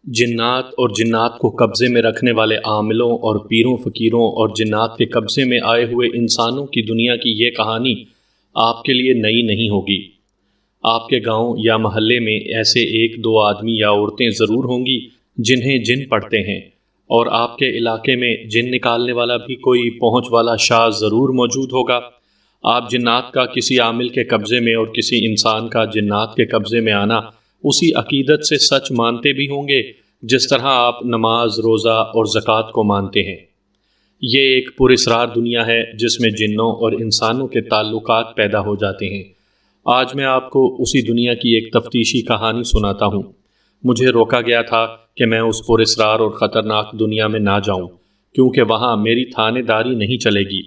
جنات اور جنات کو قبضے میں رکھنے والے عاملوں اور پیروں فقیروں اور جنات کے قبضے میں آئے ہوئے انسانوں کی دنیا کی یہ کہانی آپ کے لیے نئی نہیں ہوگی۔ آپ کے گاؤں یا محلے میں ایسے ایک دو آدمی یا عورتیں ضرور ہوں گی جنہیں جن پڑھتے ہیں، اور آپ کے علاقے میں جن نکالنے والا بھی کوئی پہنچ والا شاہ ضرور موجود ہوگا۔ آپ جنات کا کسی عامل کے قبضے میں اور کسی انسان کا جنات کے قبضے میں آنا اسی عقیدت سے سچ مانتے بھی ہوں گے جس طرح آپ نماز، روزہ اور زکوٰۃ کو مانتے ہیں۔ یہ ایک پراسرار دنیا ہے جس میں جنوں اور انسانوں کے تعلقات پیدا ہو جاتے ہیں۔ آج میں آپ کو اسی دنیا کی ایک تفتیشی کہانی سناتا ہوں۔ مجھے روکا گیا تھا کہ میں اس پراسرار اور خطرناک دنیا میں نہ جاؤں، کیونکہ وہاں میری تھانے داری نہیں چلے گی۔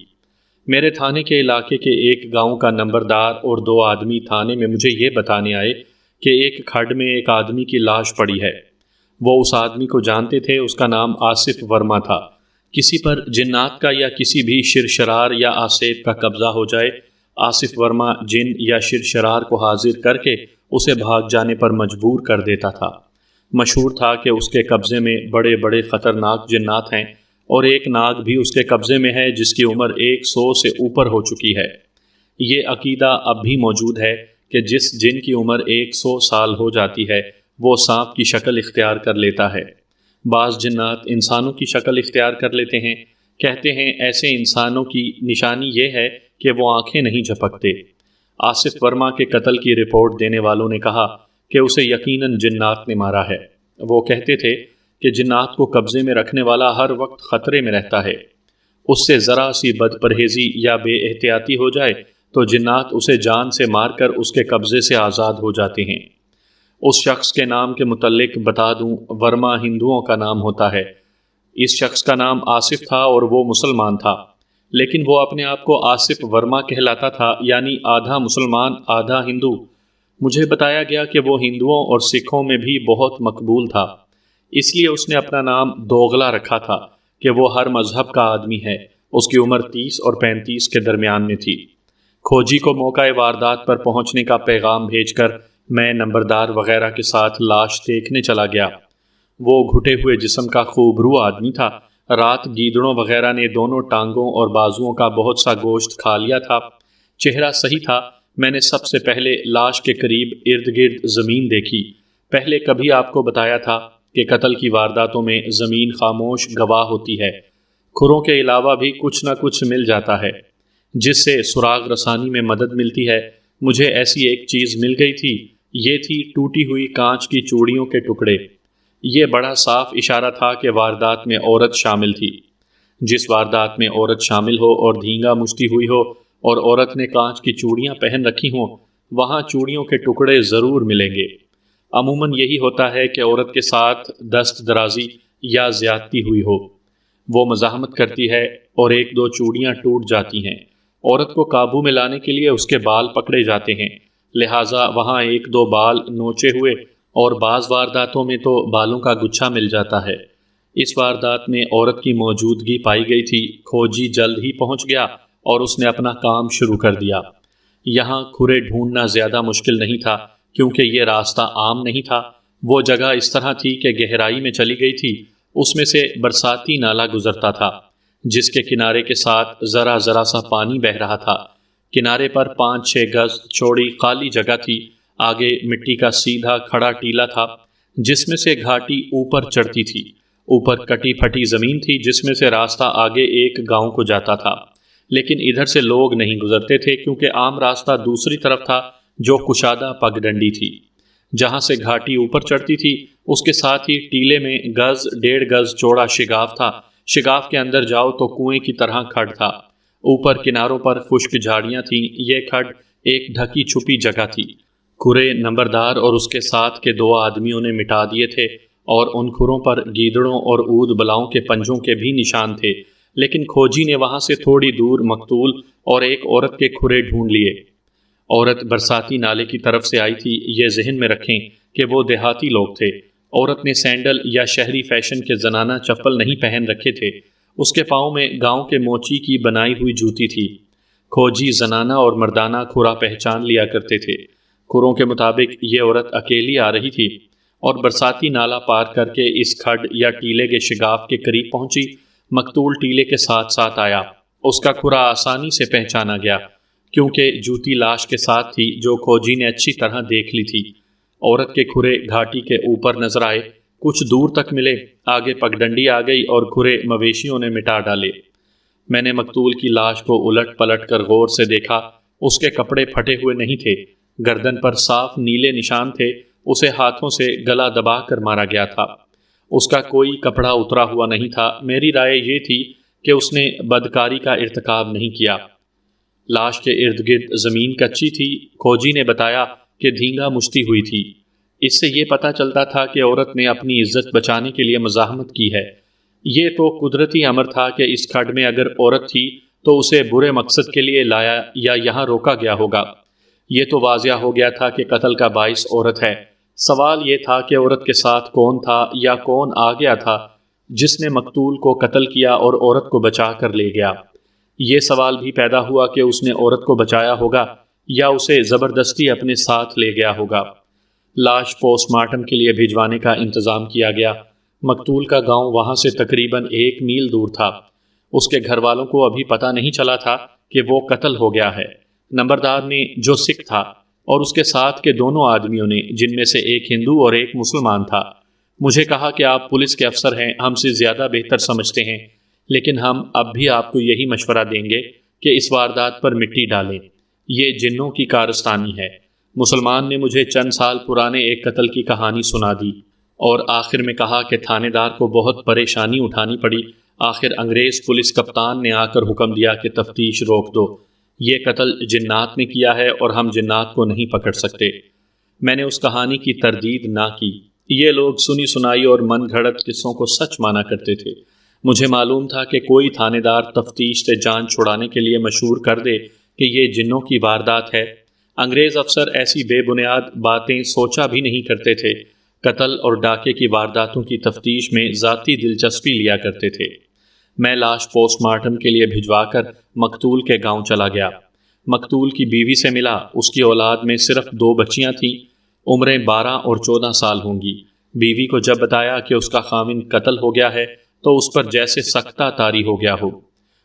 میرے تھانے کے علاقے کے ایک گاؤں کا نمبردار اور دو آدمی تھانے میں مجھے یہ بتانے آئے کہ ایک کھڈ میں ایک آدمی کی لاش پڑی ہے۔ وہ اس آدمی کو جانتے تھے، اس کا نام آصف ورما تھا۔ کسی پر جنات کا یا کسی بھی شرشرار یا آسیب کا قبضہ ہو جائے، آصف ورما جن یا شرشرار کو حاضر کر کے اسے بھاگ جانے پر مجبور کر دیتا تھا۔ مشہور تھا کہ اس کے قبضے میں بڑے بڑے خطرناک جنات ہیں، اور ایک ناگ بھی اس کے قبضے میں ہے جس کی عمر 100 سے اوپر ہو چکی ہے۔ یہ عقیدہ اب بھی موجود ہے کہ جس جن کی عمر 100 سال ہو جاتی ہے وہ سانپ کی شکل اختیار کر لیتا ہے۔ بعض جنات انسانوں کی شکل اختیار کر لیتے ہیں۔ کہتے ہیں ایسے انسانوں کی نشانی یہ ہے کہ وہ آنکھیں نہیں جھپکتے۔ آصف ورما کے قتل کی رپورٹ دینے والوں نے کہا کہ اسے یقیناً جنات نے مارا ہے۔ وہ کہتے تھے کہ جنات کو قبضے میں رکھنے والا ہر وقت خطرے میں رہتا ہے۔ اس سے ذرا سی بد پرہیزی یا بے احتیاطی ہو جائے تو جنات اسے جان سے مار کر اس کے قبضے سے آزاد ہو جاتے ہیں۔ اس شخص کے نام کے متعلق بتا دوں، ورما ہندوؤں کا نام ہوتا ہے۔ اس شخص کا نام آصف تھا اور وہ مسلمان تھا، لیکن وہ اپنے آپ کو آصف ورما کہلاتا تھا، یعنی آدھا مسلمان آدھا ہندو۔ مجھے بتایا گیا کہ وہ ہندوؤں اور سکھوں میں بھی بہت مقبول تھا، اس لیے اس نے اپنا نام دوغلا رکھا تھا کہ وہ ہر مذہب کا آدمی ہے۔ اس کی عمر 30 اور 35 کے درمیان میں تھی۔ کھوجی کو موقع واردات پر پہنچنے کا پیغام بھیج کر میں نمبردار وغیرہ کے ساتھ لاش دیکھنے چلا گیا۔ وہ گھٹے ہوئے جسم کا خوبرو آدمی تھا۔ رات گیدڑوں وغیرہ نے دونوں ٹانگوں اور بازوؤں کا بہت سا گوشت کھا لیا تھا۔ چہرہ صحیح تھا۔ میں نے سب سے پہلے لاش کے قریب ارد گرد زمین دیکھی۔ پہلے کبھی آپ کو بتایا تھا کہ قتل کی وارداتوں میں زمین خاموش گواہ ہوتی ہے۔ کھروں کے علاوہ بھی کچھ نہ کچھ مل جاتا ہے جس سے سراغ رسانی میں مدد ملتی ہے۔ مجھے ایسی ایک چیز مل گئی تھی، یہ تھی ٹوٹی ہوئی کانچ کی چوڑیوں کے ٹکڑے۔ یہ بڑا صاف اشارہ تھا کہ واردات میں عورت شامل تھی۔ جس واردات میں عورت شامل ہو اور دھینگا مچتی ہوئی ہو اور عورت نے کانچ کی چوڑیاں پہن رکھی ہوں، وہاں چوڑیوں کے ٹکڑے ضرور ملیں گے۔ عموماً یہی ہوتا ہے کہ عورت کے ساتھ دست درازی یا زیادتی ہوئی ہو۔ وہ مزاحمت کرتی ہے اور ایک دو چوڑیاں ٹوٹ جاتی ہیں۔ عورت کو قابو میں لانے کے لیے اس کے بال پکڑے جاتے ہیں، لہٰذا وہاں ایک دو بال نوچے ہوئے، اور بعض وارداتوں میں تو بالوں کا گچھا مل جاتا ہے۔ اس واردات میں عورت کی موجودگی پائی گئی تھی۔ کھوجی جلد ہی پہنچ گیا اور اس نے اپنا کام شروع کر دیا۔ یہاں کھرے ڈھونڈنا زیادہ مشکل نہیں تھا کیونکہ یہ راستہ عام نہیں تھا۔ وہ جگہ اس طرح تھی کہ گہرائی میں چلی گئی تھی۔ اس میں سے برساتی نالا گزرتا تھا جس کے کنارے کے ساتھ ذرا ذرا سا پانی بہہ رہا تھا۔ کنارے پر 5-6 گز چوڑی خالی جگہ تھی۔ آگے مٹی کا سیدھا کھڑا ٹیلا تھا جس میں سے گھاٹی اوپر چڑھتی تھی۔ اوپر کٹی پھٹی زمین تھی جس میں سے راستہ آگے ایک گاؤں کو جاتا تھا، لیکن ادھر سے لوگ نہیں گزرتے تھے کیونکہ عام راستہ دوسری طرف تھا جو کشادہ پگ ڈنڈی تھی۔ جہاں سے گھاٹی اوپر چڑھتی تھی اس کے ساتھ ہی ٹیلے میں 1.5 گز چوڑا شگاف تھا۔ شگاف کے اندر جاؤ تو کنویں کی طرح کھڈ تھا۔ اوپر کناروں پر خشک جھاڑیاں تھیں۔ یہ کھڈ ایک ڈھکی چھپی جگہ تھی۔ کھرے نمبردار اور اس کے ساتھ کے 2 آدمیوں نے مٹا دیے تھے، اور ان کھروں پر گیدڑوں اور اود بلاؤں کے پنجوں کے بھی نشان تھے، لیکن کھوجی نے وہاں سے تھوڑی دور مقتول اور ایک عورت کے کھرے ڈھونڈ لیے۔ عورت برساتی نالے کی طرف سے آئی تھی۔ یہ ذہن میں رکھیں کہ وہ دیہاتی لوگ تھے۔ عورت نے سینڈل یا شہری فیشن کے زنانہ چپل نہیں پہن رکھے تھے۔ اس کے پاؤں میں گاؤں کے موچی کی بنائی ہوئی جوتی تھی۔ کھوجی زنانہ اور مردانہ کھرا پہچان لیا کرتے تھے۔ کھروں کے مطابق یہ عورت اکیلی آ رہی تھی۔ اور برساتی نالا پار کر کے اس کھڈ یا ٹیلے کے شگاف کے قریب پہنچی۔ مقتول ٹیلے کے ساتھ ساتھ آیا۔ اس کا کھرا آسانی سے پہچانا گیا کیونکہ جوتی لاش کے ساتھ تھی جو کھوجی نے اچھی طرح دیکھ لی تھی۔ عورت کے کھرے گھاٹی کے اوپر نظر آئے، کچھ دور تک ملے، آگے پگڈنڈی آ گئی اور کھرے مویشیوں نے مٹا ڈالے۔ میں نے مقتول کی لاش کو الٹ پلٹ کر غور سے دیکھا۔ اس کے کپڑے پھٹے ہوئے نہیں تھے، گردن پر صاف نیلے نشان تھے۔ اسے ہاتھوں سے گلا دبا کر مارا گیا تھا۔ اس کا کوئی کپڑا اترا ہوا نہیں تھا۔ میری رائے یہ تھی کہ اس نے بدکاری کا ارتکاب نہیں کیا۔ لاش کے ارد گرد زمین کچی تھی۔ کھوجی نے بتایا کہ دھینگا مشتی ہوئی تھی۔ اس سے یہ پتہ چلتا تھا کہ عورت نے اپنی عزت بچانے کے لیے مزاحمت کی ہے۔ یہ تو قدرتی امر تھا کہ اس کھڈ میں اگر عورت تھی تو اسے برے مقصد کے لیے لایا یا یہاں روکا گیا ہوگا۔ یہ تو واضح ہو گیا تھا کہ قتل کا باعث عورت ہے۔ سوال یہ تھا کہ عورت کے ساتھ کون تھا یا کون آ گیا تھا جس نے مقتول کو قتل کیا اور عورت کو بچا کر لے گیا۔ یہ سوال بھی پیدا ہوا کہ اس نے عورت کو بچایا ہوگا یا اسے زبردستی اپنے ساتھ لے گیا ہوگا۔ لاش پوسٹ مارٹم کے لیے بھجوانے کا انتظام کیا گیا۔ مقتول کا گاؤں وہاں سے تقریباً 1 میل دور تھا۔ اس کے گھر والوں کو ابھی پتہ نہیں چلا تھا کہ وہ قتل ہو گیا ہے۔ نمبردار نے، جو سکھ تھا، اور اس کے ساتھ کے دونوں آدمیوں نے، جن میں سے ایک ہندو اور ایک مسلمان تھا، مجھے کہا کہ آپ پولیس کے افسر ہیں، ہم سے زیادہ بہتر سمجھتے ہیں، لیکن ہم اب بھی آپ کو یہی مشورہ دیں گے کہ اس واردات پر مٹی ڈالیں۔ یہ جنوں کی کارستانی ہے۔ مسلمان نے مجھے چند سال پرانے ایک قتل کی کہانی سنا دی اور آخر میں کہا کہ تھانے دار کو بہت پریشانی اٹھانی پڑی۔ آخر انگریز پولیس کپتان نے آ کر حکم دیا کہ تفتیش روک دو، یہ قتل جنات نے کیا ہے اور ہم جنات کو نہیں پکڑ سکتے۔ میں نے اس کہانی کی تردید نہ کی۔ یہ لوگ سنی سنائی اور من گھڑت قصوں کو سچ مانا کرتے تھے۔ مجھے معلوم تھا کہ کوئی تھانے دار تفتیش سے جان چھڑانے کے لیے مشہور کر دے کہ یہ جنوں کی واردات ہے۔ انگریز افسر ایسی بے بنیاد باتیں سوچا بھی نہیں کرتے تھے۔ قتل اور ڈاکے کی وارداتوں کی تفتیش میں ذاتی دلچسپی لیا کرتے تھے۔ میں لاش پوسٹ مارٹم کے لیے بھجوا کر مقتول کے گاؤں چلا گیا۔ مقتول کی بیوی سے ملا۔ اس کی اولاد میں صرف 2 بچیاں تھیں، عمریں 12 اور 14 سال ہوں گی۔ بیوی کو جب بتایا کہ اس کا خاوند قتل ہو گیا ہے تو اس پر جیسے سکتہ طاری ہو گیا ہو۔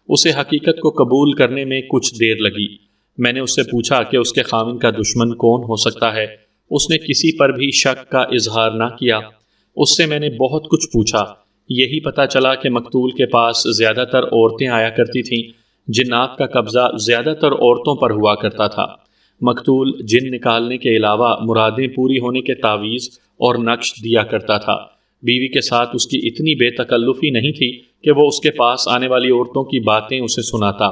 اسے حقیقت کو قبول کرنے میں کچھ دیر لگی۔ میں نے اس سے پوچھا کہ اس کے خاوند کا دشمن کون ہو سکتا ہے۔ اس نے کسی پر بھی شک کا اظہار نہ کیا۔ اس سے میں نے بہت کچھ پوچھا۔ یہی پتہ چلا کہ مقتول کے پاس زیادہ تر عورتیں آیا کرتی تھیں۔ جنات کا قبضہ زیادہ تر عورتوں پر ہوا کرتا تھا۔ مقتول جن نکالنے کے علاوہ مرادیں پوری ہونے کے تعویذ اور نقش دیا کرتا تھا۔ بیوی کے ساتھ اس کی اتنی بے تکلفی نہیں تھی کہ وہ اس کے پاس آنے والی عورتوں کی باتیں اسے سناتا۔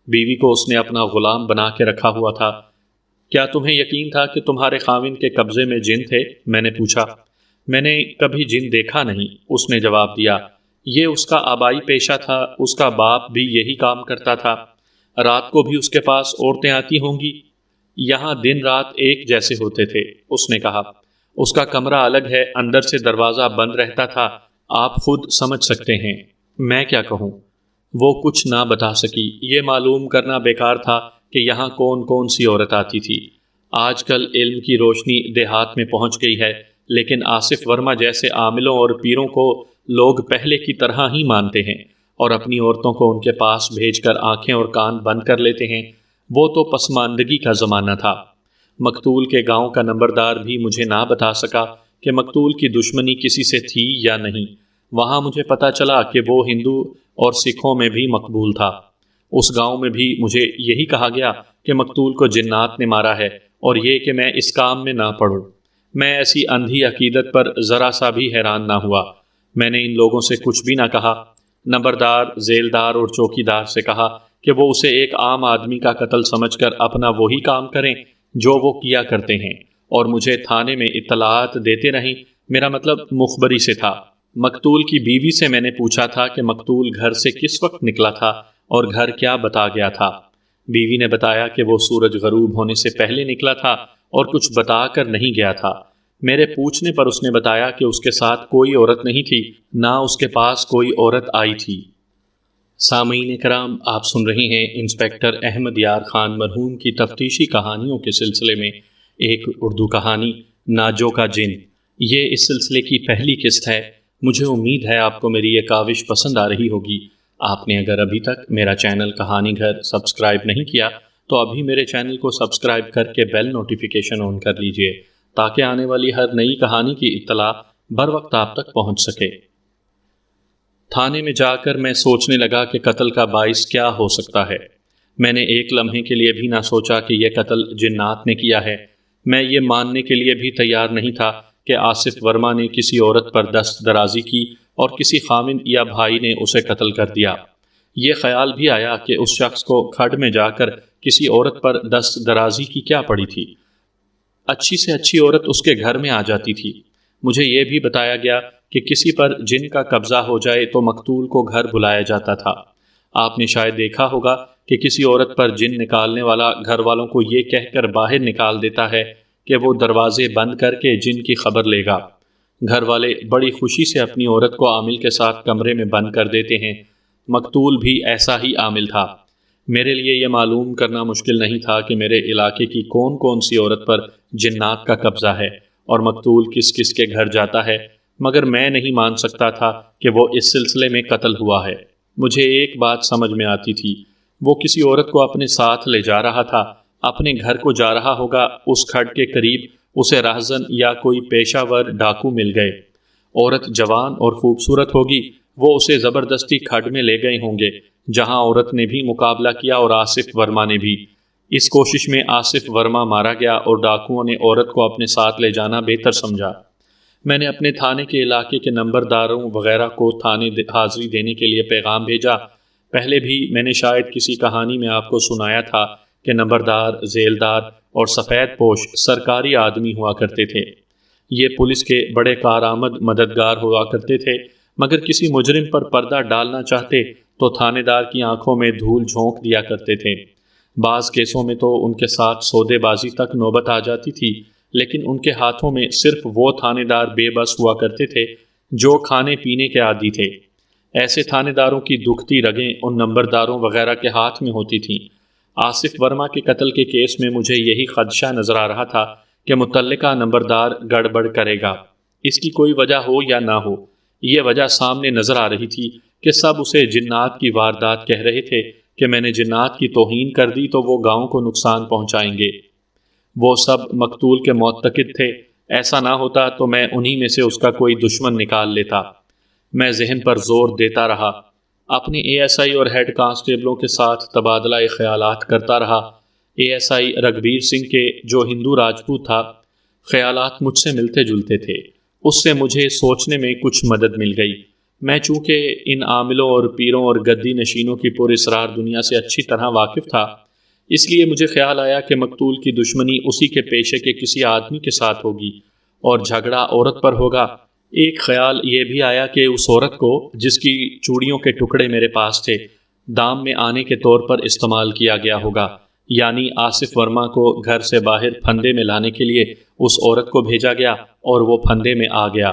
بیوی کو اس نے اپنا غلام بنا کے رکھا ہوا تھا۔ کیا تمہیں یقین تھا کہ تمہارے خاوند کے قبضے میں جن تھے؟ میں نے پوچھا۔ میں نے کبھی جن دیکھا نہیں، اس نے جواب دیا۔ یہ اس کا آبائی پیشہ تھا، اس کا باپ بھی یہی کام کرتا تھا۔ رات کو بھی اس کے پاس عورتیں آتی ہوں گی؟ یہاں دن رات ایک جیسے ہوتے تھے، اس نے کہا۔ اس کا کمرہ الگ ہے، اندر سے دروازہ بند رہتا تھا، آپ خود سمجھ سکتے ہیں۔ میں کیا کہوں؟ وہ کچھ نہ بتا سکی۔ یہ معلوم کرنا بیکار تھا کہ یہاں کون کون سی عورت آتی تھی۔ آج کل علم کی روشنی دیہات میں پہنچ گئی ہے، لیکن آصف ورما جیسے عاملوں اور پیروں کو لوگ پہلے کی طرح ہی مانتے ہیں اور اپنی عورتوں کو ان کے پاس بھیج کر آنکھیں اور کان بند کر لیتے ہیں۔ وہ تو پسماندگی کا زمانہ تھا۔ مقتول کے گاؤں کا نمبردار بھی مجھے نہ بتا سکا کہ مقتول کی دشمنی کسی سے تھی یا نہیں۔ وہاں مجھے پتا چلا کہ وہ ہندو اور سکھوں میں بھی مقبول تھا۔ اس گاؤں میں بھی مجھے یہی کہا گیا کہ مقتول کو جنات نے مارا ہے اور یہ کہ میں اس کام میں نہ پڑوں۔ میں ایسی اندھی عقیدت پر ذرا سا بھی حیران نہ ہوا۔ میں نے ان لوگوں سے کچھ بھی نہ کہا۔ نمبردار، ذیلدار اور چوکیدار سے کہا کہ وہ اسے ایک عام آدمی کا قتل سمجھ کر اپنا وہی کام کریں جو وہ کیا کرتے ہیں، اور مجھے تھانے میں اطلاعات دیتے رہیں۔ میرا مطلب مخبری سے تھا۔ مقتول کی بیوی سے میں نے پوچھا تھا کہ مقتول گھر سے کس وقت نکلا تھا اور گھر کیا بتا گیا تھا۔ بیوی نے بتایا کہ وہ سورج غروب ہونے سے پہلے نکلا تھا اور کچھ بتا کر نہیں گیا تھا۔ میرے پوچھنے پر اس نے بتایا کہ اس کے ساتھ کوئی عورت نہیں تھی، نہ اس کے پاس کوئی عورت آئی تھی۔ سامعین کرام، آپ سن رہے ہیں انسپکٹر احمد یار خان مرحوم کی تفتیشی کہانیوں کے سلسلے میں ایک اردو کہانی، ناجو کا جن۔ یہ اس سلسلے کی پہلی قسط ہے۔ مجھے امید ہے آپ کو میری یہ کاوش پسند آ رہی ہوگی۔ آپ نے اگر ابھی تک میرا چینل کہانی گھر سبسکرائب نہیں کیا تو ابھی میرے چینل کو سبسکرائب کر کے بیل نوٹیفیکیشن آن کر لیجئے تاکہ آنے والی ہر نئی کہانی کی اطلاع بر وقت آپ تک پہنچ سکے۔ تھانے میں جا کر میں سوچنے لگا کہ قتل کا باعث کیا ہو سکتا ہے۔ میں نے ایک لمحے کے لیے بھی نہ سوچا کہ یہ قتل جنات نے کیا ہے۔ میں یہ ماننے کے لیے بھی تیار نہیں تھا کہ آصف ورما نے کسی عورت پر دست درازی کی اور کسی خامند یا بھائی نے اسے قتل کر دیا۔ یہ خیال بھی آیا کہ اس شخص کو کھڈ میں جا کر کسی عورت پر دست درازی کی کیا پڑی تھی۔ اچھی سے اچھی عورت اس کے گھر میں آ جاتی تھی۔ مجھے یہ بھی بتایا گیا کہ کسی پر جن کا قبضہ ہو جائے تو مقتول کو گھر بلایا جاتا تھا۔ آپ نے شاید دیکھا ہوگا کہ کسی عورت پر جن نکالنے والا گھر والوں کو یہ کہہ کر باہر نکال دیتا ہے کہ وہ دروازے بند کر کے جن کی خبر لے گا۔ گھر والے بڑی خوشی سے اپنی عورت کو عامل کے ساتھ کمرے میں بند کر دیتے ہیں۔ مقتول بھی ایسا ہی عامل تھا۔ میرے لیے یہ معلوم کرنا مشکل نہیں تھا کہ میرے علاقے کی کون کون سی عورت پر جنات کا قبضہ ہے اور مقتول کس کس کے گھر جاتا ہے، مگر میں نہیں مان سکتا تھا کہ وہ اس سلسلے میں قتل ہوا ہے۔ مجھے ایک بات سمجھ میں آتی تھی، وہ کسی عورت کو اپنے ساتھ لے جا رہا تھا، اپنے گھر کو جا رہا ہوگا، اس کھڈ کے قریب اسے راہزن یا کوئی پیشہ ور ڈاکو مل گئے۔ عورت جوان اور خوبصورت ہوگی، وہ اسے زبردستی کھڈ میں لے گئے ہوں گے، جہاں عورت نے بھی مقابلہ کیا اور آصف ورما نے بھی۔ اس کوشش میں آصف ورما مارا گیا اور ڈاکوؤں نے عورت کو اپنے ساتھ لے جانا بہتر سمجھا۔ میں نے اپنے تھانے کے علاقے کے نمبرداروں وغیرہ کو تھانے حاضری دینے کے لیے پیغام بھیجا۔ پہلے بھی میں نے شاید کسی کہانی میں آپ کو سنایا تھا کہ نمبردار، ذیلدار اور سفید پوش سرکاری آدمی ہوا کرتے تھے۔ یہ پولیس کے بڑے کارآمد مددگار ہوا کرتے تھے، مگر کسی مجرم پر پردہ ڈالنا چاہتے تو تھانے دار کی آنکھوں میں دھول جھونک دیا کرتے تھے۔ بعض کیسوں میں تو ان کے ساتھ سودے بازی تک نوبت آ جاتی تھی، لیکن ان کے ہاتھوں میں صرف وہ تھانے دار بے بس ہوا کرتے تھے جو کھانے پینے کے عادی تھے۔ ایسے تھانے داروں کی دکھتی رگیں ان نمبرداروں وغیرہ کے ہاتھ میں ہوتی تھیں۔ آصف ورما کے قتل کے کیس میں مجھے یہی خدشہ نظر آ رہا تھا کہ متعلقہ نمبردار گڑبڑ کرے گا۔ اس کی کوئی وجہ ہو یا نہ ہو، یہ وجہ سامنے نظر آ رہی تھی کہ سب اسے جنات کی واردات کہہ رہے تھے کہ میں نے جنات کی توہین کر دی تو وہ گاؤں کو نقصان پہنچائیں گے۔ وہ سب مقتول کے معتقد تھے۔ ایسا نہ ہوتا تو میں انہی میں سے اس کا کوئی دشمن نکال لیتا۔ میں ذہن پر زور دیتا رہا، اپنے اے ایس آئی اور ہیڈ کانسٹیبلوں کے ساتھ تبادلہ خیالات کرتا رہا۔ اے ایس آئی رگبیر سنگھ کے، جو ہندو راجپوت تھا، خیالات مجھ سے ملتے جلتے تھے۔ اس سے مجھے سوچنے میں کچھ مدد مل گئی۔ میں چونکہ ان عاملوں اور پیروں اور گدی نشینوں کی پر اسرار دنیا سے اچھی طرح واقف تھا، اس لیے مجھے خیال آیا کہ مقتول کی دشمنی اسی کے پیشے کے کسی آدمی کے ساتھ ہوگی اور جھگڑا عورت پر ہوگا۔ ایک خیال یہ بھی آیا کہ اس عورت کو، جس کی چوڑیوں کے ٹکڑے میرے پاس تھے، دام میں آنے کے طور پر استعمال کیا گیا ہوگا، یعنی آصف ورما کو گھر سے باہر پھندے میں لانے کے لیے اس عورت کو بھیجا گیا اور وہ پھندے میں آ گیا۔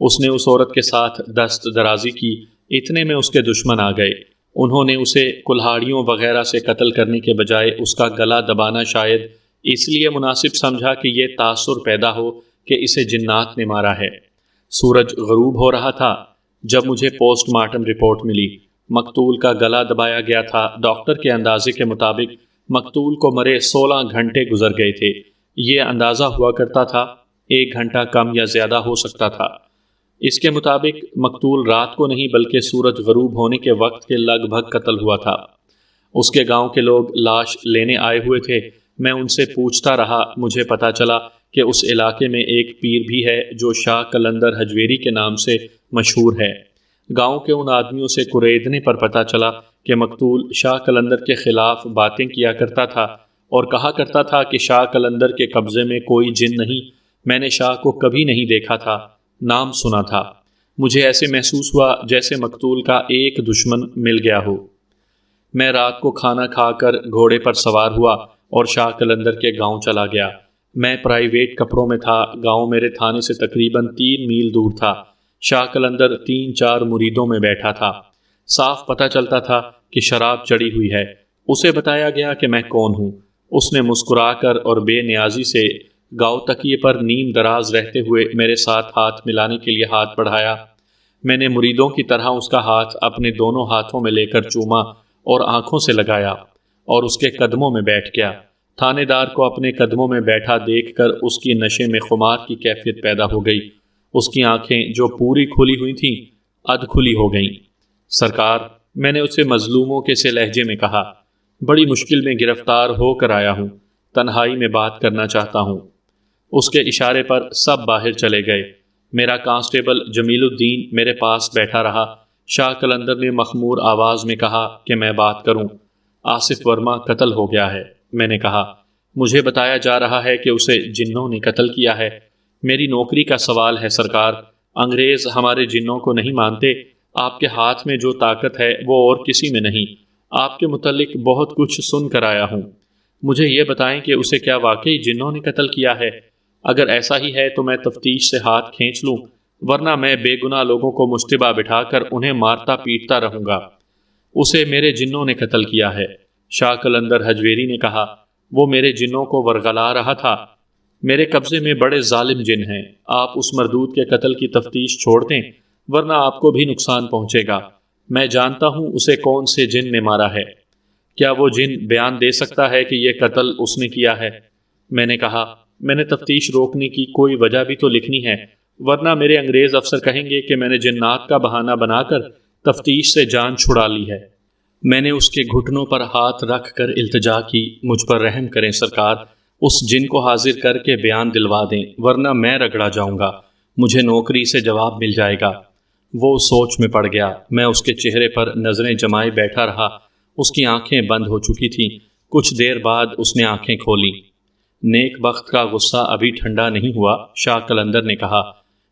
اس نے اس عورت کے ساتھ دست درازی کی، اتنے میں اس کے دشمن آ گئے۔ انہوں نے اسے کلہاڑیوں وغیرہ سے قتل کرنے کے بجائے اس کا گلا دبانا شاید اس لیے مناسب سمجھا کہ یہ تاثر پیدا ہو کہ اسے جنات نے مارا ہے۔ سورج غروب ہو رہا تھا جب مجھے پوسٹ مارٹم رپورٹ ملی۔ مقتول کا گلا دبایا گیا تھا۔ ڈاکٹر کے اندازے کے مطابق مقتول کو مرے 16 گھنٹے گزر گئے تھے۔ یہ اندازہ ہوا کرتا تھا، 1 گھنٹہ کم یا زیادہ ہو سکتا تھا۔ اس کے مطابق مقتول رات کو نہیں بلکہ سورج غروب ہونے کے وقت کے لگ بھگ قتل ہوا تھا۔ اس کے گاؤں کے لوگ لاش لینے آئے ہوئے تھے۔ میں ان سے پوچھتا رہا۔ مجھے پتا چلا کہ اس علاقے میں ایک پیر بھی ہے جو شاہ قلندر حجویری کے نام سے مشہور ہے۔ گاؤں کے ان آدمیوں سے قریدنے پر پتا چلا کہ مقتول شاہ قلندر کے خلاف باتیں کیا کرتا تھا اور کہا کرتا تھا کہ شاہ قلندر کے قبضے میں کوئی جن نہیں، میں نے شاہ کو کبھی نہیں دیکھا تھا، نام سنا تھا۔ مجھے ایسے محسوس ہوا جیسے مقتول کا ایک دشمن مل گیا ہو۔ میں رات کو کھانا کھا کر گھوڑے پر سوار ہوا اور شاہ قلندر کے گاؤں چلا گیا۔ میں پرائیویٹ کپڑوں میں تھا۔ گاؤں میرے تھانے سے تقریباً 3 میل دور تھا۔ شاہ قلندر 3-4 مریدوں میں بیٹھا تھا۔ صاف پتہ چلتا تھا کہ شراب چڑھی ہوئی ہے۔ اسے بتایا گیا کہ میں کون ہوں۔ اس نے مسکرا کر اور بے نیازی سے گاؤ تکیے پر نیم دراز رہتے ہوئے میرے ساتھ ہاتھ ملانے کے لیے ہاتھ بڑھایا۔ میں نے مریدوں کی طرح اس کا ہاتھ اپنے دونوں ہاتھوں میں لے کر چوما اور آنکھوں سے لگایا اور اس کے قدموں میں بیٹھ گیا۔ تھانے دار کو اپنے قدموں میں بیٹھا دیکھ کر اس کی نشے میں خمار کی کیفیت پیدا ہو گئی۔ اس کی آنکھیں جو پوری کھلی ہوئی تھیں ادھ کھلی ہو گئیں۔ سرکار، میں نے اسے مظلوموں کے سے لہجے میں کہا، بڑی مشکل میں گرفتار ہو کر آیا ہوں، تنہائی میں بات کرنا چاہتا ہوں۔ اس کے اشارے پر سب باہر چلے گئے۔ میرا کانسٹیبل جمیل الدین میرے پاس بیٹھا رہا۔ شاہ قلندر نے مخمور آواز میں کہا کہ میں بات کروں۔ آصف ورما قتل ہو گیا ہے۔ میں نے کہا، مجھے بتایا جا رہا ہے کہ اسے جنوں نے قتل کیا ہے۔ میری نوکری کا سوال ہے سرکار، انگریز ہمارے جنوں کو نہیں مانتے۔ آپ کے ہاتھ میں جو طاقت ہے وہ اور کسی میں نہیں۔ آپ کے متعلق بہت کچھ سن کر آیا ہوں، مجھے یہ بتائیں کہ اسے کیا واقعی جنوں نے قتل کیا ہے؟ اگر ایسا ہی ہے تو میں تفتیش سے ہاتھ کھینچ لوں، ورنہ میں بے گناہ لوگوں کو مشتبہ بٹھا کر انہیں مارتا پیٹتا رہوں گا۔ اسے میرے جنوں نے قتل کیا ہے۔ شاہ قلندر حجویری نے کہا، وہ میرے جنوں کو ورغلا رہا تھا۔ میرے قبضے میں بڑے ظالم جن ہیں، آپ اس مردود کے قتل کی تفتیش چھوڑ دیں، ورنہ آپ کو بھی نقصان پہنچے گا۔ میں جانتا ہوں اسے کون سے جن نے مارا ہے۔ کیا وہ جن بیان دے سکتا ہے کہ یہ قتل اس نے کیا ہے؟ میں نے کہا، میں نے تفتیش روکنے کی کوئی وجہ بھی تو لکھنی ہے، ورنہ میرے انگریز افسر کہیں گے کہ میں نے جنات کا بہانہ بنا کر تفتیش سے جان چھڑا لی ہے۔ میں نے اس کے گھٹنوں پر ہاتھ رکھ کر التجا کی، مجھ پر رحم کریں سرکار، اس جن کو حاضر کر کے بیان دلوا دیں، ورنہ میں رگڑا جاؤں گا، مجھے نوکری سے جواب مل جائے گا۔ وہ سوچ میں پڑ گیا۔ میں اس کے چہرے پر نظریں جمائے بیٹھا رہا۔ اس کی آنکھیں بند ہو چکی تھیں۔ کچھ دیر بعد اس نے آنکھیں کھولیں۔ نیک بخت کا غصہ ابھی ٹھنڈا نہیں ہوا۔ شاہ قلندر نے کہا،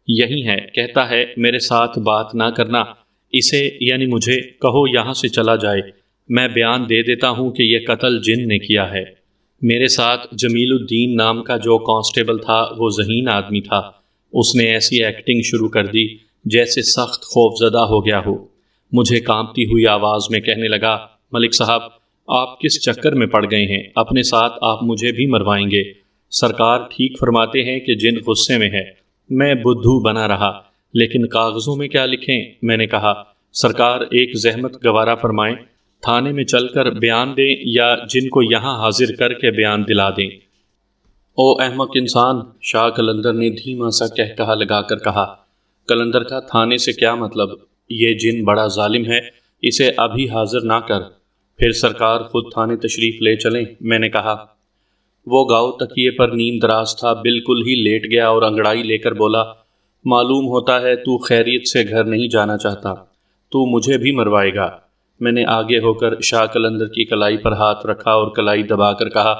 یہی ہے، کہتا ہے میرے ساتھ بات نہ کرنا، اسے یعنی مجھے کہو یہاں سے چلا جائے، میں بیان دے دیتا ہوں کہ یہ قتل جن نے کیا ہے۔ میرے ساتھ جمیل الدین نام کا جو کانسٹیبل تھا وہ ذہین آدمی تھا۔ اس نے ایسی ایکٹنگ شروع کر دی جیسے سخت خوف زدہ ہو گیا ہو۔ مجھے کانپتی ہوئی آواز میں کہنے لگا، ملک صاحب، آپ کس چکر میں پڑ گئے ہیں؟ اپنے ساتھ آپ مجھے بھی مروائیں گے۔ سرکار ٹھیک فرماتے ہیں کہ جن غصے میں ہے۔ میں بدھو بنا رہا، لیکن کاغذوں میں کیا لکھیں؟ میں نے کہا، سرکار ایک زحمت گوارا فرمائیں، تھانے میں چل کر بیان دیں یا جن کو یہاں حاضر کر کے بیان دلا دیں۔ او احمق انسان، شاہ قلندر نے دھیما سا کہا لگا کر کہا۔ قلندر کا تھانے سے کیا مطلب؟ یہ جن بڑا ظالم ہے، اسے ابھی حاضر نہ کر، پھر سرکار خود تھانے تشریف لے چلیں۔ میں نے کہا۔ وہ گاؤ تکیے پر نیم دراز تھا، بالکل ہی لیٹ گیا اور انگڑائی لے کر بولا، معلوم ہوتا ہے تو خیریت سے گھر نہیں جانا چاہتا، تو مجھے بھی مروائے گا۔ میں نے آگے ہو کر شاہ قلندر کی کلائی پر ہاتھ رکھا اور کلائی دبا کر کہا،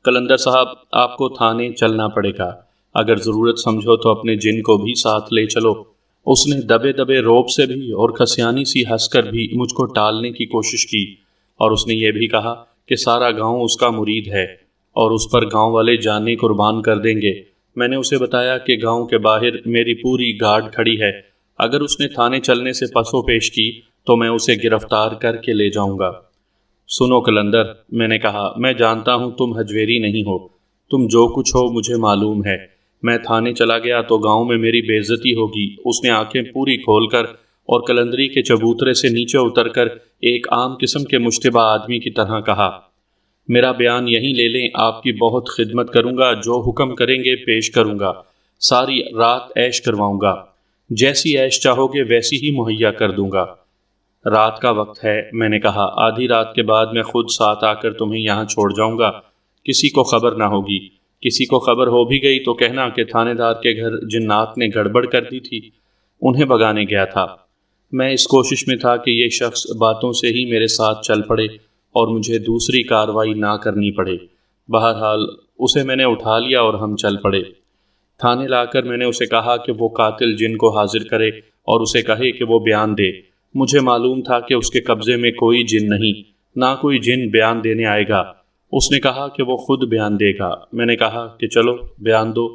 قلندر صاحب، آپ کو تھانے چلنا پڑے گا، اگر ضرورت سمجھو تو اپنے جن کو بھی ساتھ لے چلو۔ اس نے دبے دبے روب سے بھی اور کھسیانی سی ہنس کر بھی مجھ کو ٹالنے کی کوشش کی، اور اس نے یہ بھی کہا کہ سارا گاؤں اس کا مرید ہے اور اس پر گاؤں والے جانیں قربان کر دیں گے۔ میں نے اسے بتایا کہ گاؤں کے باہر میری پوری گارڈ کھڑی ہے، اگر اس نے تھانے چلنے سے پسو پیش کی تو میں اسے گرفتار کر کے لے جاؤں گا۔ سنو قلندر، میں نے کہا، میں جانتا ہوں تم حجویری نہیں ہو، تم جو کچھ ہو مجھے معلوم ہے۔ میں تھانے چلا گیا تو گاؤں میں میری بے عزتی ہوگی۔ اس نے آنکھیں پوری کھول کر اور قلندری کے چبوترے سے نیچے اتر کر ایک عام قسم کے مشتبہ آدمی کی طرح کہا، میرا بیان یہیں لے لیں، آپ کی بہت خدمت کروں گا، جو حکم کریں گے پیش کروں گا، ساری رات عیش کرواؤں گا، جیسی عیش چاہو گے ویسی ہی مہیا کر دوں گا۔ رات کا وقت ہے، میں نے کہا، آدھی رات کے بعد میں خود ساتھ آ کر تمہیں یہاں چھوڑ جاؤں گا، کسی کو خبر نہ ہوگی، کسی کو خبر ہو بھی گئی تو کہنا کہ تھانے دار کے گھر جنات نے گڑبڑ کر دی تھی، انہیں بگانے گیا تھا۔ میں اس کوشش میں تھا کہ یہ شخص باتوں سے ہی میرے ساتھ چل پڑے اور مجھے دوسری کارروائی نہ کرنی پڑے۔ بہرحال اسے میں نے اٹھا لیا اور ہم چل پڑے۔ تھانے لا کر میں نے اسے کہا کہ وہ قاتل جن کو حاضر کرے اور اسے کہے کہ وہ بیان دے۔ مجھے معلوم تھا کہ اس کے قبضے میں کوئی جن نہیں، نہ کوئی جن بیان دینے آئے گا۔ اس نے کہا کہ وہ خود بیان دے گا۔ میں نے کہا کہ چلو بیان دو۔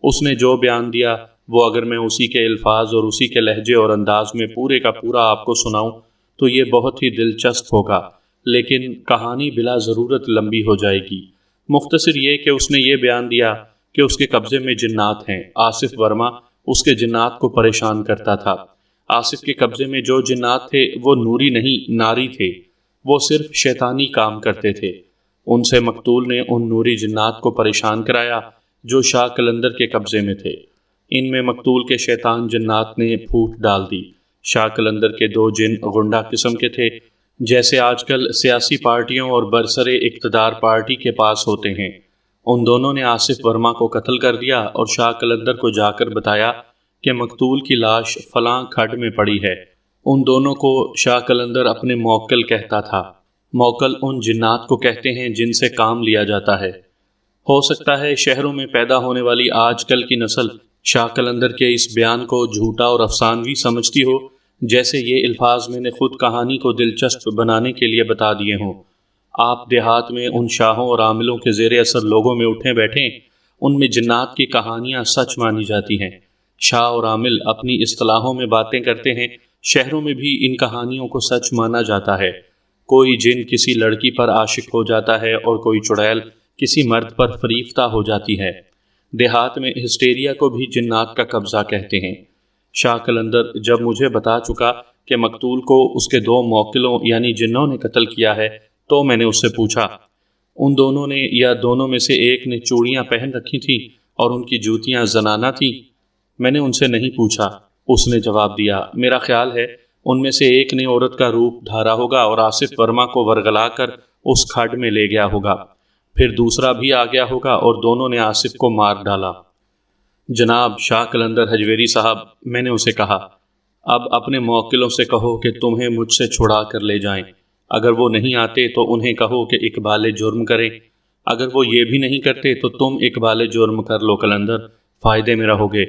اس نے جو بیان دیا وہ اگر میں اسی کے الفاظ اور اسی کے لہجے اور انداز میں پورے کا پورا آپ کو سناؤں تو یہ بہت ہی دلچسپ ہوگا، لیکن کہانی بلا ضرورت لمبی ہو جائے گی۔ مختصر یہ کہ اس نے یہ بیان دیا کہ اس کے قبضے میں جنات ہیں۔ آصف ورما اس کے جنات کو پریشان کرتا تھا۔ آصف کے قبضے میں جو جنات تھے وہ نوری نہیں ناری تھے، وہ صرف شیطانی کام کرتے تھے۔ ان سے مقتول نے ان نوری جنات کو پریشان کرایا جو شاہ قلندر کے قبضے میں تھے۔ ان میں مقتول کے شیطان جنات نے پھوٹ ڈال دی۔ شاہ قلندر کے 2 جن غنڈہ قسم کے تھے، جیسے آج کل سیاسی پارٹیوں اور برسر اقتدار پارٹی کے پاس ہوتے ہیں۔ ان دونوں نے آصف ورما کو قتل کر دیا اور شاہ قلندر کو جا کر بتایا کہ مقتول کی لاش فلاں کھڈ میں پڑی ہے۔ ان دونوں کو شاہ قلندر اپنے موکل کہتا تھا۔ موکل ان جنات کو کہتے ہیں جن سے کام لیا جاتا ہے۔ ہو سکتا ہے شہروں میں پیدا ہونے والی آج کل کی نسل شاہ قلندر کے اس بیان کو جھوٹا اور افسانوی سمجھتی ہو، جیسے یہ الفاظ میں نے خود کہانی کو دلچسپ بنانے کے لیے بتا دیے ہوں۔ آپ دیہات میں ان شاہوں اور عاملوں کے زیر اثر لوگوں میں اٹھیں بیٹھیں، ان میں جنات کی کہانیاں سچ مانی جاتی ہیں۔ شاہ اور عامل اپنی اصطلاحوں میں باتیں کرتے ہیں، شہروں میں بھی ان کہانیوں کو سچ مانا جاتا ہے۔ کوئی جن کسی لڑکی پر عاشق ہو جاتا ہے اور کوئی چڑیل کسی مرد پر فریفتہ ہو جاتی ہے۔ دیہات میں ہسٹیریا کو بھی جنات کا قبضہ کہتے ہیں۔ شاہ قلندر جب مجھے بتا چکا کہ مقتول کو اس کے 2 موکلوں یعنی جنوں نے قتل کیا ہے، تو میں نے اس سے پوچھا، ان دونوں نے یا دونوں میں سے ایک نے چوڑیاں پہن رکھی تھیں اور ان کی جوتیاں زنانہ تھیں؟ میں نے ان سے نہیں پوچھا۔ اس نے جواب دیا، میرا خیال ہے ان میں سے ایک نے عورت کا روپ دھارا ہوگا اور آصف ورما کو ورغلا کر اس کھڈ میں لے گیا ہوگا، پھر دوسرا بھی آ گیا ہوگا اور دونوں نے آصف کو مار ڈالا۔ جناب شاہ قلندر حجویری صاحب، میں نے اسے کہا، اب اپنے موکلوں سے کہو کہ تمہیں مجھ سے چھڑا کر لے جائیں۔ اگر وہ نہیں آتے تو انہیں کہو کہ اقبال جرم کریں۔ اگر وہ یہ بھی نہیں کرتے تو تم اقبال جرم کر لو قلندر، فائدے میں رہو گے۔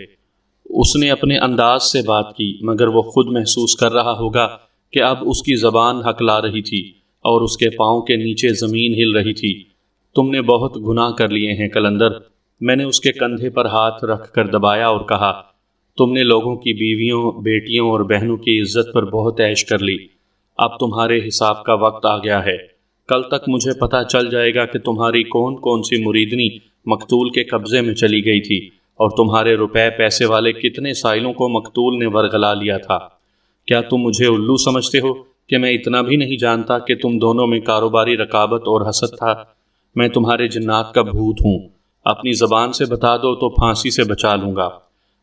اس نے اپنے انداز سے بات کی، مگر وہ خود محسوس کر رہا ہوگا کہ اب اس کی زبان ہکلا رہی تھی اور اس کے پاؤں کے نیچے زمین ہل رہی تھی۔ تم نے بہت گناہ کر لیے ہیں قلندر۔ میں نے اس کے کندھے پر ہاتھ رکھ کر دبایا اور کہا، تم نے لوگوں کی بیویوں، بیٹیوں اور بہنوں کی عزت پر بہت عیش کر لی۔ اب تمہارے حساب کا وقت آ گیا ہے۔ کل تک مجھے پتہ چل جائے گا کہ تمہاری کون کون سی مریدنی مقتول کے قبضے میں چلی گئی تھی اور تمہارے روپے پیسے والے کتنے سائلوں کو مقتول نے ورغلا لیا تھا۔ کیا تم مجھے الو سمجھتے ہو کہ میں اتنا بھی نہیں جانتا کہ تم دونوں میں کاروباری رقابت اور حسد تھا؟ میں تمہارے جنات کا بھوت ہوں۔ اپنی زبان سے بتا دو تو پھانسی سے بچا لوں گا۔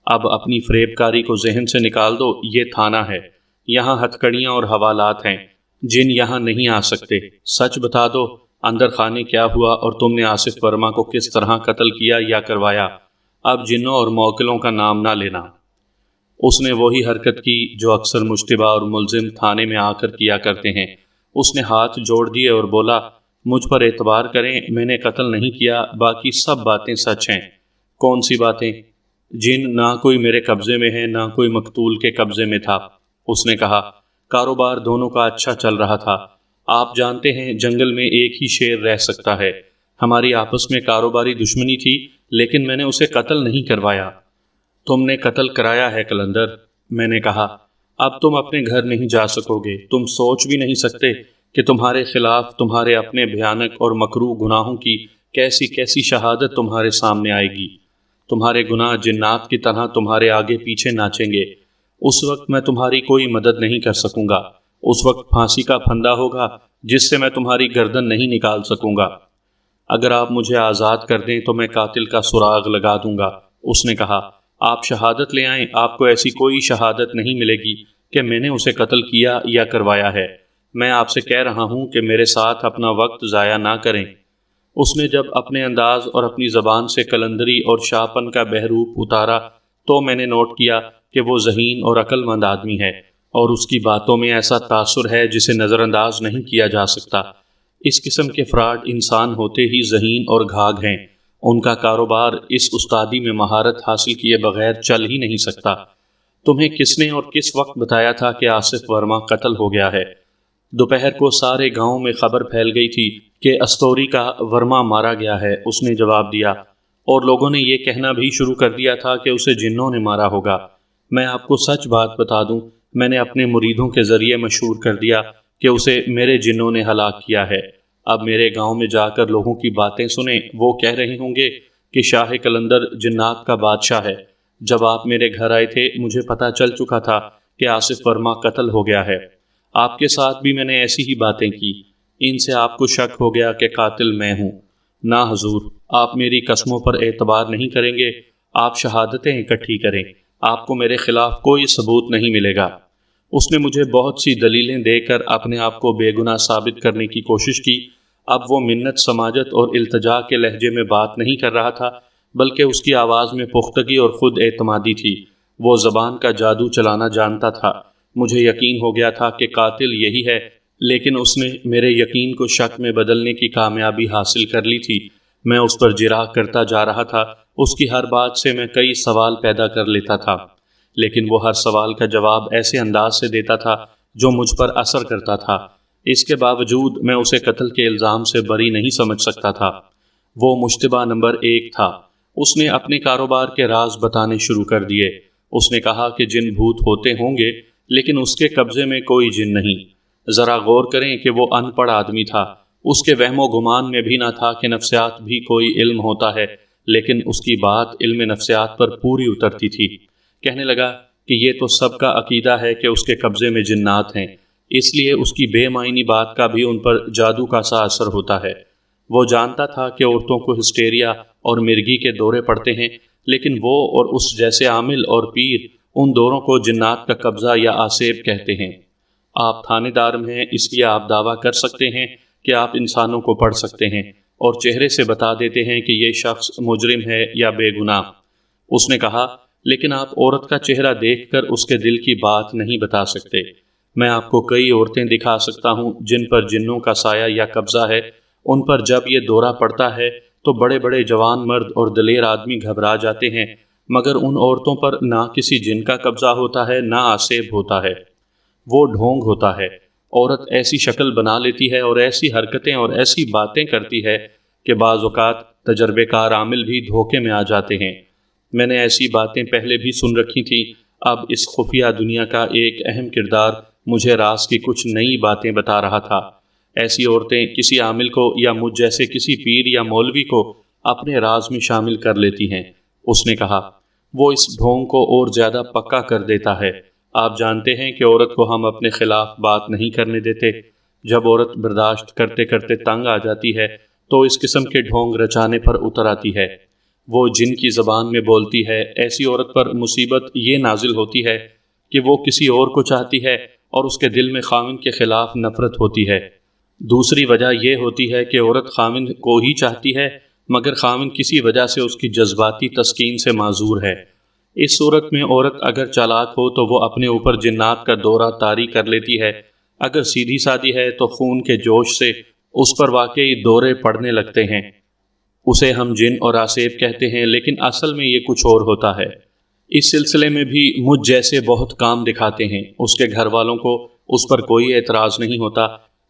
اب اپنی فریب کاری کو ذہن سے نکال دو۔ یہ تھانہ ہے، یہاں ہتھکڑیاں اور حوالات ہیں، جن یہاں نہیں آ سکتے۔ سچ بتا دو، اندر خانے کیا ہوا اور تم نے آصف ورما کو کس طرح قتل کیا یا کروایا۔ اب جنوں اور موکلوں کا نام نہ لینا۔ اس نے وہی حرکت کی جو اکثر مشتبہ اور ملزم تھانے میں آ کر کیا کرتے ہیں۔ اس نے ہاتھ جوڑ دیے اور بولا، مجھ پر اعتبار کریں، میں نے قتل نہیں کیا، باقی سب باتیں سچ ہیں۔ کون سی باتیں؟ جن نہ کوئی میرے قبضے میں ہے نہ کوئی مقتول کے قبضے میں تھا۔ اس نے کہا، کاروبار دونوں کا اچھا چل رہا تھا۔ آپ جانتے ہیں جنگل میں ایک ہی شیر رہ سکتا ہے۔ ہماری آپس میں کاروباری دشمنی تھی، لیکن میں نے اسے قتل نہیں کروایا۔ تم نے قتل کرایا ہے قلندر۔ میں نے کہا، اب تم اپنے گھر نہیں جا سکو گے۔ تم سوچ بھی نہیں سکتے کہ تمہارے خلاف تمہارے اپنے بھیانک اور مکروہ گناہوں کی کیسی کیسی شہادت تمہارے سامنے آئے گی۔ تمہارے گناہ جنات کی طرح تمہارے آگے پیچھے ناچیں گے۔ اس وقت میں تمہاری کوئی مدد نہیں کر سکوں گا۔ اس وقت پھانسی کا پھندا ہوگا جس سے میں تمہاری گردن نہیں نکال سکوں گا۔ اگر آپ مجھے آزاد کر دیں تو میں قاتل کا سراغ لگا دوں گا۔ اس نے کہا، آپ شہادت لے آئیں، آپ کو ایسی کوئی شہادت نہیں ملے گی کہ میں نے اسے قتل کیا یا کروایا ہے۔ میں آپ سے کہہ رہا ہوں کہ میرے ساتھ اپنا وقت ضائع نہ کریں۔ اس نے جب اپنے انداز اور اپنی زبان سے قلندری اور شاپن کا بہروپ اتارا تو میں نے نوٹ کیا کہ وہ ذہین اور عقل مند آدمی ہے اور اس کی باتوں میں ایسا تاثر ہے جسے نظر انداز نہیں کیا جا سکتا۔ اس قسم کے فراڈ انسان ہوتے ہی ذہین اور گھاگ ہیں۔ ان کا کاروبار اس استادی میں مہارت حاصل کیے بغیر چل ہی نہیں سکتا۔ تمہیں کس نے اور کس وقت بتایا تھا کہ آصف ورما قتل ہو گیا ہے؟ دوپہر کو سارے گاؤں میں خبر پھیل گئی تھی کہ استوری کا ورما مارا گیا ہے، اس نے جواب دیا، اور لوگوں نے یہ کہنا بھی شروع کر دیا تھا کہ اسے جنوں نے مارا ہوگا۔ میں آپ کو سچ بات بتا دوں، میں نے اپنے مریدوں کے ذریعے مشہور کر دیا کہ اسے میرے جنوں نے ہلاک کیا ہے۔ اب میرے گاؤں میں جا کر لوگوں کی باتیں سنیں، وہ کہہ رہے ہوں گے کہ شاہ قلندر جنات کا بادشاہ ہے۔ جب آپ میرے گھر آئے تھے مجھے پتہ چل چکا تھا کہ آصف ورما قتل ہو گیا ہے۔ آپ کے ساتھ بھی میں نے ایسی ہی باتیں کی، ان سے آپ کو شک ہو گیا کہ قاتل میں ہوں۔ نہ حضور، آپ میری قسموں پر اعتبار نہیں کریں گے، آپ شہادتیں اکٹھی کریں، آپ کو میرے خلاف کوئی ثبوت نہیں ملے گا۔ اس نے مجھے بہت سی دلیلیں دے کر اپنے آپ کو بے گناہ ثابت کرنے کی کوشش کی۔ اب وہ منت سماجت اور التجا کے لہجے میں بات نہیں کر رہا تھا، بلکہ اس کی آواز میں پختگی اور خود اعتمادی تھی۔ وہ زبان کا جادو چلانا جانتا تھا۔ مجھے یقین ہو گیا تھا کہ قاتل یہی ہے، لیکن اس نے میرے یقین کو شک میں بدلنے کی کامیابی حاصل کر لی تھی۔ میں اس پر جرح کرتا جا رہا تھا، اس کی ہر بات سے میں کئی سوال پیدا کر لیتا تھا، لیکن وہ ہر سوال کا جواب ایسے انداز سے دیتا تھا جو مجھ پر اثر کرتا تھا۔ اس کے باوجود میں اسے قتل کے الزام سے بری نہیں سمجھ سکتا تھا۔ وہ مشتبہ نمبر 1 تھا۔ اس نے اپنے کاروبار کے راز بتانے شروع کر دیے۔ اس نے کہا کہ جن بھوت ہوتے ہوں گے، لیکن اس کے قبضے میں کوئی جن نہیں۔ ذرا غور کریں کہ وہ ان پڑھ آدمی تھا۔ اس کے وہم و گمان میں بھی نہ تھا کہ نفسیات بھی کوئی علم ہوتا ہے، لیکن اس کی بات علم نفسیات پر پوری اترتی تھی۔ کہنے لگا کہ یہ تو سب کا عقیدہ ہے کہ اس کے قبضے میں جنات ہیں، اس لیے اس کی بے معنی بات کا بھی ان پر جادو کا سا اثر ہوتا ہے۔ وہ جانتا تھا کہ عورتوں کو ہسٹیریا اور مرگی کے دورے پڑتے ہیں، لیکن وہ اور اس جیسے عامل اور پیر ان دوروں کو جنات کا قبضہ یا آسیب کہتے ہیں۔ آپ تھانے دار میں ہیں، اس لیے آپ دعویٰ کر سکتے ہیں کہ آپ انسانوں کو پڑھ سکتے ہیں اور چہرے سے بتا دیتے ہیں کہ یہ شخص مجرم ہے یا بے گناہ۔ اس نے کہا، لیکن آپ عورت کا چہرہ دیکھ کر اس کے دل کی بات نہیں بتا سکتے۔ میں آپ کو کئی عورتیں دکھا سکتا ہوں جن پر جنوں کا سایہ یا قبضہ ہے۔ ان پر جب یہ دورہ پڑتا ہے تو بڑے بڑے جوان مرد اور دلیر آدمی گھبرا جاتے ہیں، مگر ان عورتوں پر نہ کسی جن کا قبضہ ہوتا ہے نہ آسیب ہوتا ہے۔ وہ ڈھونگ ہوتا ہے۔ عورت ایسی شکل بنا لیتی ہے اور ایسی حرکتیں اور ایسی باتیں کرتی ہے کہ بعض اوقات تجربے کار عامل بھی دھوکے میں آ جاتے ہیں۔ میں نے ایسی باتیں پہلے بھی سن رکھی تھیں، اب اس خفیہ دنیا کا ایک اہم کردار مجھے راز کی کچھ نئی باتیں بتا رہا تھا۔ ایسی عورتیں کسی عامل کو یا مجھ جیسے کسی پیر یا مولوی کو اپنے راز میں شامل کر لیتی ہیں۔ اس نے کہا، وہ اس ڈھونگ کو اور زیادہ پکا کر دیتا ہے۔ آپ جانتے ہیں کہ عورت کو ہم اپنے خلاف بات نہیں کرنے دیتے۔ جب عورت برداشت کرتے کرتے تنگ آ جاتی ہے تو اس قسم کے ڈھونگ رچانے پر اتر آتی ہے۔ وہ جن کی زبان میں بولتی ہے۔ ایسی عورت پر مصیبت یہ نازل ہوتی ہے کہ وہ کسی اور کو چاہتی ہے اور اس کے دل میں خاوند کے خلاف نفرت ہوتی ہے۔ دوسری وجہ یہ ہوتی ہے کہ عورت خاوند کو ہی چاہتی ہے، مگر خاوند کسی وجہ سے اس کی جذباتی تسکین سے معذور ہے۔ اس صورت میں عورت اگر چالاک ہو تو وہ اپنے اوپر جنات کا دورہ طاری کر لیتی ہے، اگر سیدھی سادی ہے تو خون کے جوش سے اس پر واقعی دورے پڑنے لگتے ہیں۔ اسے ہم جن اور آسیب کہتے ہیں، لیکن اصل میں یہ کچھ اور ہوتا ہے۔ اس سلسلے میں بھی مجھ جیسے بہت کام دکھاتے ہیں۔ اس کے گھر والوں کو اس پر کوئی اعتراض نہیں ہوتا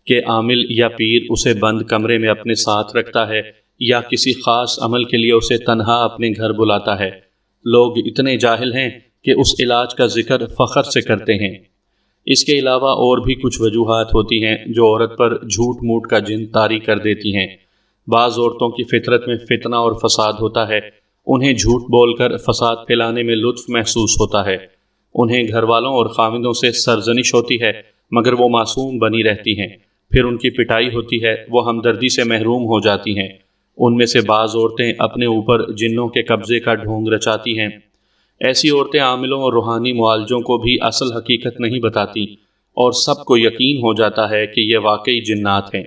کہ عامل یا پیر اسے بند کمرے میں اپنے ساتھ رکھتا ہے یا کسی خاص عمل کے لیے اسے تنہا اپنے گھر بلاتا ہے۔ لوگ اتنے جاہل ہیں کہ اس علاج کا ذکر فخر سے کرتے ہیں۔ اس کے علاوہ اور بھی کچھ وجوہات ہوتی ہیں جو عورت پر جھوٹ موٹ کا جن طاری کر دیتی ہیں۔ بعض عورتوں کی فطرت میں فتنہ اور فساد ہوتا ہے، انہیں جھوٹ بول کر فساد پھیلانے میں لطف محسوس ہوتا ہے۔ انہیں گھر والوں اور خاوندوں سے سرزنش ہوتی ہے، مگر وہ معصوم بنی رہتی ہیں۔ پھر ان کی پٹائی ہوتی ہے، وہ ہمدردی سے محروم ہو جاتی ہیں۔ ان میں سے بعض عورتیں اپنے اوپر جنوں کے قبضے کا ڈھونگ رچاتی ہیں۔ ایسی عورتیں عاملوں اور روحانی معالجوں کو بھی اصل حقیقت نہیں بتاتی، اور سب کو یقین ہو جاتا ہے کہ یہ واقعی جنات ہیں۔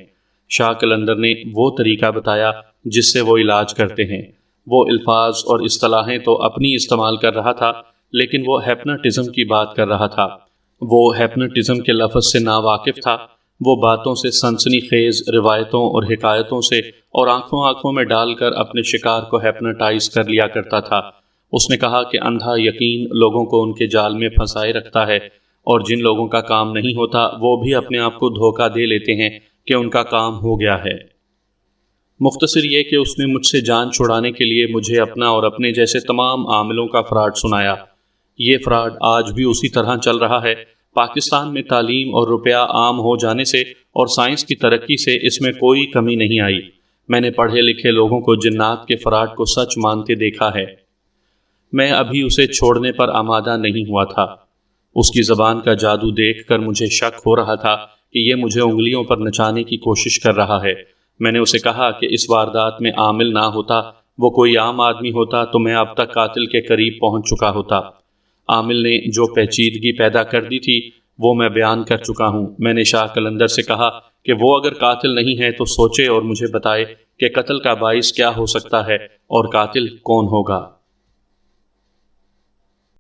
شاہ قلندر نے وہ طریقہ بتایا جس سے وہ علاج کرتے ہیں۔ وہ الفاظ اور اصطلاحیں تو اپنی استعمال کر رہا تھا، لیکن وہ ہیپناٹزم کی بات کر رہا تھا۔ وہ ہیپناٹزم کے لفظ سے ناواقف تھا۔ وہ باتوں سے سنسنی خیز روایتوں اور حکایتوں سے اور آنکھوں میں ڈال کر اپنے شکار کو ہیپناٹائز کر لیا کرتا تھا۔ اس نے کہا کہ اندھا یقین لوگوں کو ان کے جال میں پھنسائے رکھتا ہے، اور جن لوگوں کا کام نہیں ہوتا وہ بھی اپنے آپ کو دھوکہ دے لیتے ہیں کہ ان کا کام ہو گیا ہے۔ مختصر یہ کہ اس نے مجھ سے جان چھڑانے کے لیے مجھے اپنا اور اپنے جیسے تمام عاملوں کا فراڈ سنایا۔ یہ فراڈ آج بھی اسی طرح چل رہا ہے۔ پاکستان میں تعلیم اور روپیہ عام ہو جانے سے اور سائنس کی ترقی سے اس میں کوئی کمی نہیں آئی، میں نے پڑھے لکھے لوگوں کو جنات کے فراڈ کو سچ مانتے دیکھا ہے۔ میں ابھی اسے چھوڑنے پر آمادہ نہیں ہوا تھا۔ اس کی زبان کا جادو دیکھ کر مجھے شک ہو رہا تھا کہ یہ مجھے انگلیوں پر نچانے کی کوشش کر رہا ہے۔ میں نے اسے کہا کہ اس واردات میں عامل نہ ہوتا، وہ کوئی عام آدمی ہوتا تو میں اب تک قاتل کے قریب پہنچ چکا ہوتا۔ عامل نے جو پیچیدگی پیدا کر دی تھی وہ میں بیان کر چکا ہوں۔ میں نے شاہ قلندر سے کہا کہ وہ اگر قاتل نہیں ہے تو سوچے اور مجھے بتائے کہ قتل کا باعث کیا ہو سکتا ہے اور قاتل کون ہوگا۔